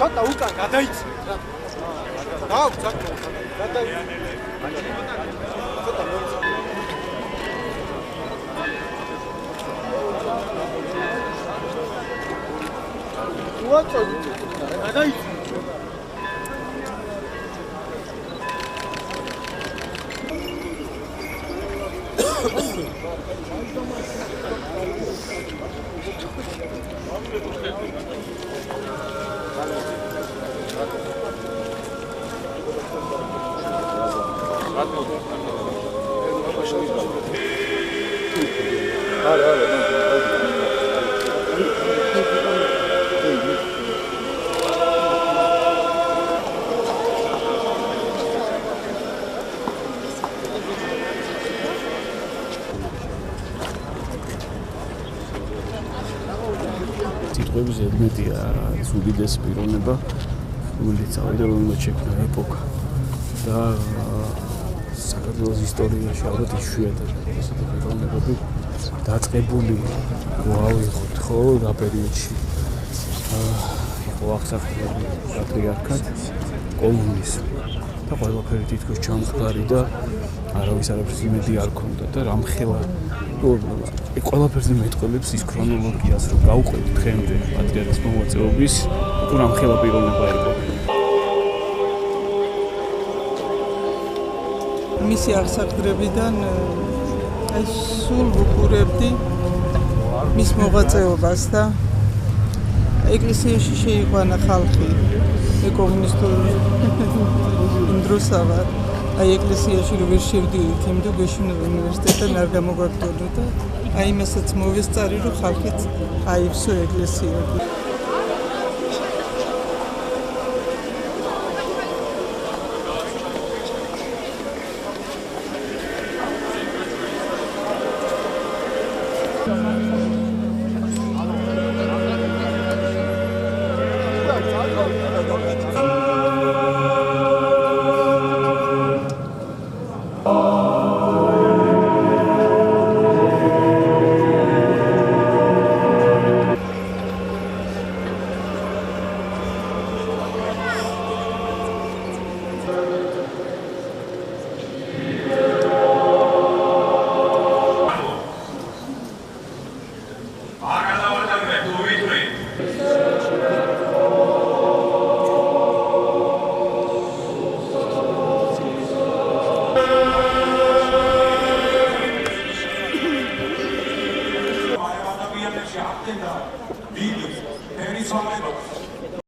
ცოტა უკან გადაიცნეთ რა. დააქვს საკმაოდ გადაიცნეთ. ცოტა მოიცნეთ. უაწოდეთ. გადაიცნეთ. სიტყვების ედმეტია ის უდიდესი პიროვნება, რომელიც ავიდელოვნად შექმნა ეპოქა და საქართველოს ისტორიაში ალბათ იშვიათად ესეთი პიროვნებები დაწყებული ავიღოთ ხო რა პერიოდში იყო აღსაქმებული პატრიარქად კომუნიზმი და ყველაფერი თითქოს ჩამხდარი და არავის არაფრის იმედი არ ქონდა და რამხელა ყველაფერზე მეტყველებს ის ქრონოლოგიას რომ გავყვეთ დღემდე პატრიარქის მოღვაწეობის თუ რამხელა პიროვნება იყო მისი აღსაყდრებიდან აი სულ ვუყურებდი მის მოღვაწეობას და ეკლესიაში შეიყვანა ხალხი კომუნისტურ იმ დროსავარ აი ეკლესიაში რო ვერ შევდივით იმ თუ გეშუნა უნივერსიტეტთან არ გამოგვაგდო და აი იმასაც მოვესწარი რომ ხალხიც აივსო ეკლესიაში Vídeos,